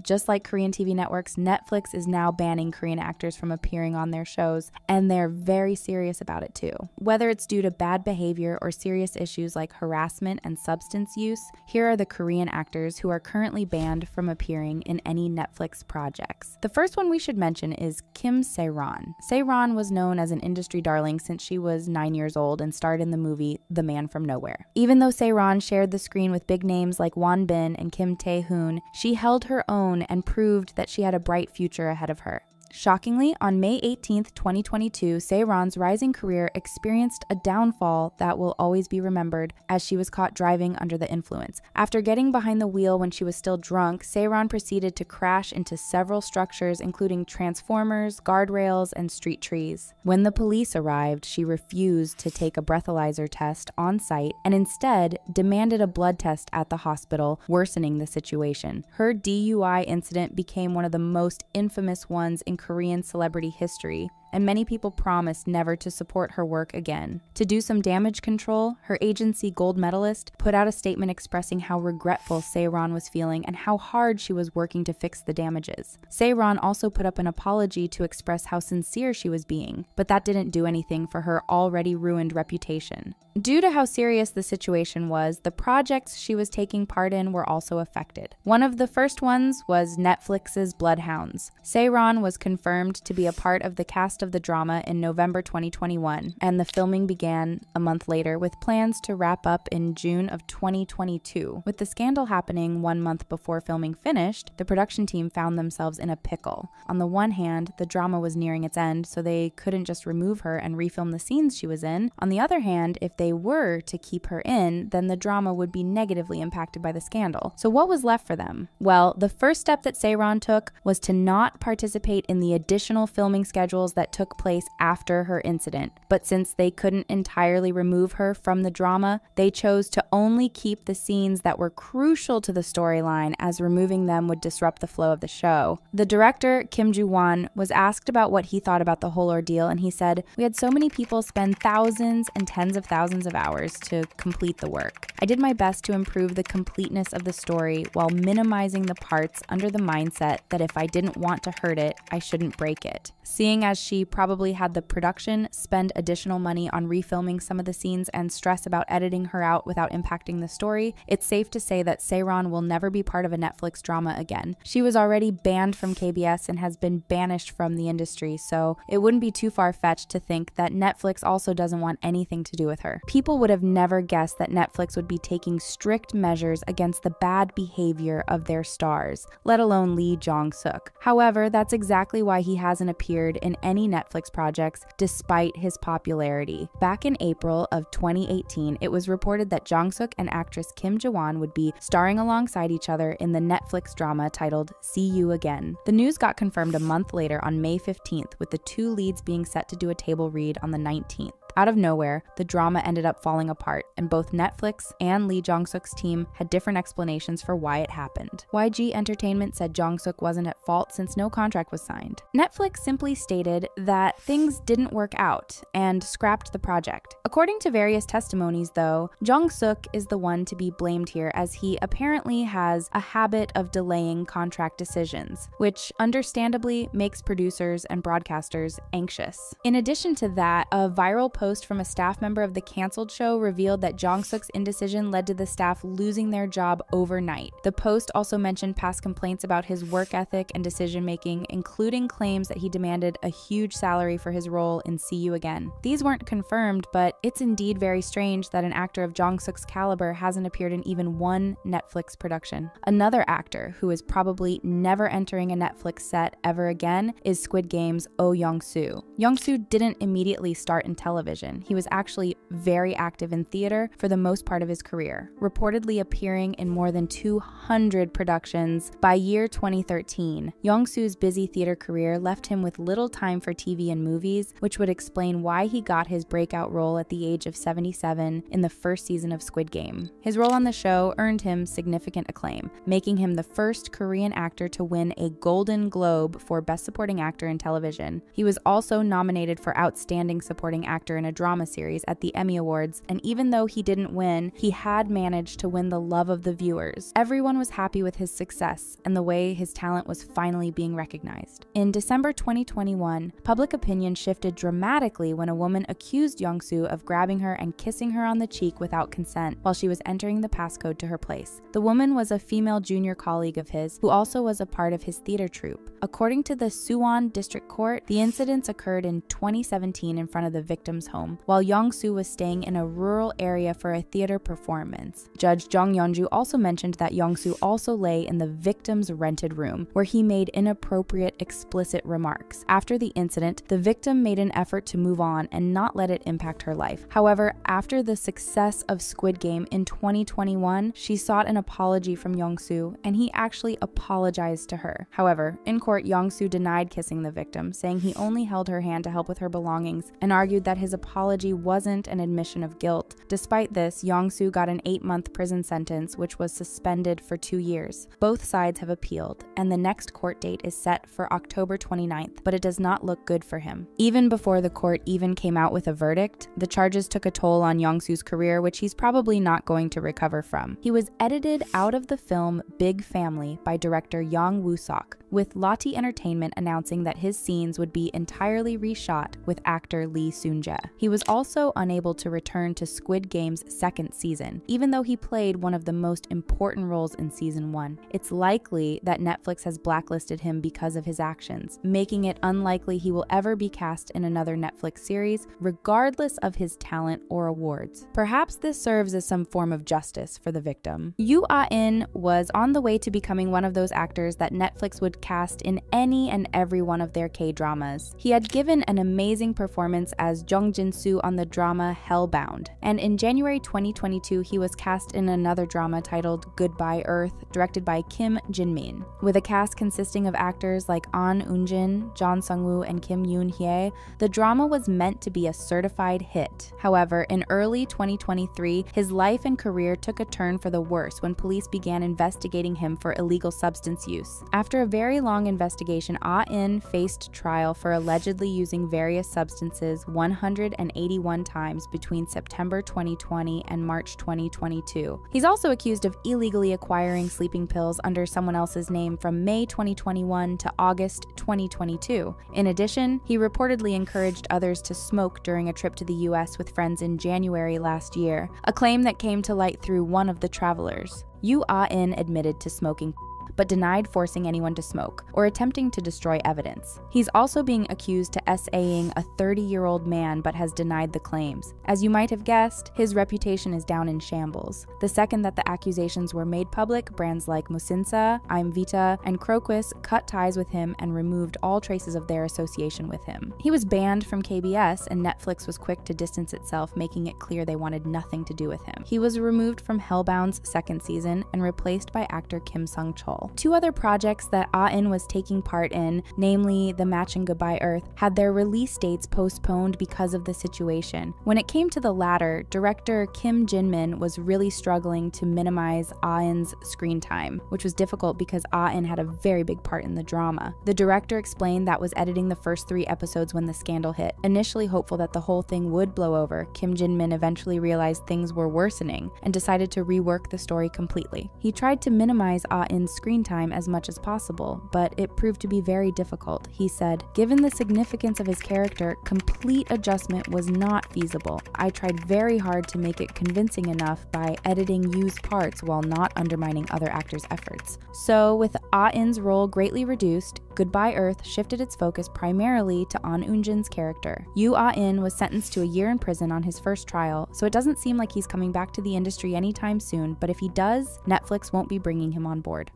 Just like Korean TV networks, Netflix is now banning Korean actors from appearing on their shows, and they're very serious about it too. Whether it's due to bad behavior or serious issues like harassment and substance use, here are the Korean actors who are currently banned from appearing in any Netflix projects. The first one we should mention is Kim Se-ron. Se-ron was known as an industry darling since she was 9 years old and starred in the movie The Man from Nowhere. Even though Se-ron shared the screen with big names like Won Bin and Kim Tae-hoon, she held her own and proved that she had a bright future ahead of her. Shockingly, on May 18, 2022, Se-ron's rising career experienced a downfall that will always be remembered as she was caught driving under the influence. After getting behind the wheel when she was still drunk, Se-ron proceeded to crash into several structures including transformers, guardrails, and street trees. When the police arrived, she refused to take a breathalyzer test on site and instead demanded a blood test at the hospital, worsening the situation. Her DUI incident became one of the most infamous ones in Korean celebrity history, and many people promised never to support her work again. To do some damage control, her agency gold medalist put out a statement expressing how regretful Se-ron was feeling and how hard she was working to fix the damages. Se-ron also put up an apology to express how sincere she was being, but that didn't do anything for her already ruined reputation. Due to how serious the situation was, the projects she was taking part in were also affected. One of the first ones was Netflix's Bloodhounds. Se-ron was confirmed to be a part of the cast of the drama in November 2021, and the filming began a month later with plans to wrap up in June of 2022. With the scandal happening 1 month before filming finished, the production team found themselves in a pickle. On the one hand, the drama was nearing its end, so they couldn't just remove her and refilm the scenes she was in. On the other hand, if they were to keep her in, then the drama would be negatively impacted by the scandal. So what was left for them? Well, the first step that Se-ron took was to not participate in the additional filming schedules that took place after her incident. But since they couldn't entirely remove her from the drama, they chose to only keep the scenes that were crucial to the storyline, as removing them would disrupt the flow of the show. The director, Kim Joo-won, was asked about what he thought about the whole ordeal, and he said, "We had so many people spend thousands and tens of thousands of hours to complete the work. I did my best to improve the completeness of the story while minimizing the parts under the mindset that if I didn't want to hurt it, I shouldn't break it." Seeing as she probably had the production spend additional money on refilming some of the scenes and stress about editing her out without impacting the story, it's safe to say that Se-ron will never be part of a Netflix drama again. She was already banned from KBS and has been banished from the industry, so it wouldn't be too far-fetched to think that Netflix also doesn't want anything to do with her. People would have never guessed that Netflix would be taking strict measures against the bad behavior of their stars, let alone Lee Jong-suk. However, that's exactly why he hasn't appeared in any Netflix projects despite his popularity. Back in April of 2018, it was reported that Jong-suk and actress Kim Jo-won would be starring alongside each other in the Netflix drama titled See You Again. The news got confirmed a month later on May 15th, with the two leads being set to do a table read on the 19th. Out of nowhere, the drama ended up falling apart, and both Netflix and Lee Jong-suk's team had different explanations for why it happened. YG Entertainment said Jong-suk wasn't at fault since no contract was signed. Netflix simply stated that things didn't work out and scrapped the project. According to various testimonies, though, Jong-suk is the one to be blamed here, as he apparently has a habit of delaying contract decisions, which understandably makes producers and broadcasters anxious. In addition to that, a viral post from a staff member of the canceled show revealed that Jong-suk's indecision led to the staff losing their job overnight. The post also mentioned past complaints about his work ethic and decision-making, including claims that he demanded a huge salary for his role in See You Again. These weren't confirmed, but it's indeed very strange that an actor of Jong-suk's caliber hasn't appeared in even one Netflix production. Another actor who is probably never entering a Netflix set ever again is Squid Game's Oh Young-soo. Young-soo didn't immediately start in television. He was actually very active in theater for the most part of his career, reportedly appearing in more than 200 productions by year 2013. Young-soo's busy theater career left him with little time for TV and movies, which would explain why he got his breakout role at the age of 77 in the first season of Squid Game. His role on the show earned him significant acclaim, making him the first Korean actor to win a Golden Globe for Best Supporting Actor in Television. He was also nominated for Outstanding Supporting Actor in a Drama Series at the Emmy Awards, and even though he didn't win, he had managed to win the love of the viewers. Everyone was happy with his success and the way his talent was finally being recognized. In December 2021, public opinion shifted dramatically when a woman accused Young-soo of grabbing her and kissing her on the cheek without consent while she was entering the passcode to her place. The woman was a female junior colleague of his who also was a part of his theater troupe. According to the Suwon District Court, the incidents occurred in 2017 in front of the victim's home, while Young-soo was staying in a rural area for a theater performance. Judge Jung Yeonju also mentioned that Young-soo also lay in the victim's rented room, where he made inappropriate, explicit remarks. After the incident, the victim made an effort to move on and not let it impact her life. However, after the success of Squid Game in 2021, she sought an apology from Young-soo, and he actually apologized to her. However, in court, Young-soo denied kissing the victim, saying he only held her hand to help with her belongings, and argued that his apology wasn't an admission of guilt. Despite this, Young-soo got an 8-month prison sentence, which was suspended for 2 years. Both sides have appealed, and the next court date is set for October 29th, but it does not look good for him. Even before the court even came out with a verdict, the charges took a toll on Young-soo's career, which he's probably not going to recover from. He was edited out of the film Big Family by director Yang Woo-sok, with Lotte Entertainment announcing that his scenes would be entirely reshot with actor Lee Soon-jae. He was also unable to return to Squid Game's second season, even though he played one of the most important roles in season 1. It's likely that Netflix has blacklisted him because of his actions, making it unlikely he will ever be cast in another Netflix series, regardless of his talent or awards. Perhaps this serves as some form of justice for the victim. Yoo Ah-in was on the way to becoming one of those actors that Netflix would cast in any and every one of their K-dramas. He had given an amazing performance as Jung Jin-soo on the drama Hellbound, and in January 2022 he was cast in another drama titled Goodbye Earth, directed by Kim Jin-min. With a cast consisting of actors like An Eun-jin, John Sung-woo, and Kim Yoon-hye, the drama was meant to be a certified hit. However, in early 2023, his life and career took a turn for the worse when police began investigating him for illegal substance use. After a very long investigation, Ah-in faced trial for allegedly using various substances 181 times between September 2020 and March 2022. He's also accused of illegally acquiring sleeping pills under someone else's name from May 2021 to August 2022. In addition, he reportedly encouraged others to smoke during a trip to the US with friends in January last year, a claim that came to light through one of the travelers. Yoo Ah-in admitted to smoking but denied forcing anyone to smoke or attempting to destroy evidence. He's also being accused to SAing a 30-year-old man but has denied the claims. As you might have guessed, his reputation is down in shambles. The second that the accusations were made public, brands like Musinsa, I'm Vita, and Croquis cut ties with him and removed all traces of their association with him. He was banned from KBS, and Netflix was quick to distance itself, making it clear they wanted nothing to do with him. He was removed from Hellbound's second season and replaced by actor Kim Sung-chol. 2 other projects that Ah-in was taking part in, namely The Match and Goodbye Earth, had their release dates postponed because of the situation. When it came to the latter, director Kim Jin-min was really struggling to minimize Ah-in's screen time, which was difficult because Ah-in had a very big part in the drama. The director explained that was editing the first 3 episodes when the scandal hit. Initially hopeful that the whole thing would blow over, Kim Jin-min eventually realized things were worsening and decided to rework the story completely. He tried to minimize Ah-in's screen time as much as possible, but it proved to be very difficult. He said, "Given the significance of his character, complete adjustment was not feasible. I tried very hard to make it convincing enough by editing used parts while not undermining other actors' efforts." So, with Ah-in's role greatly reduced, Goodbye Earth shifted its focus primarily to An Eun-jin's character. Yoo Ah-in was sentenced to a year in prison on his first trial, so it doesn't seem like he's coming back to the industry anytime soon, but if he does, Netflix won't be bringing him on board.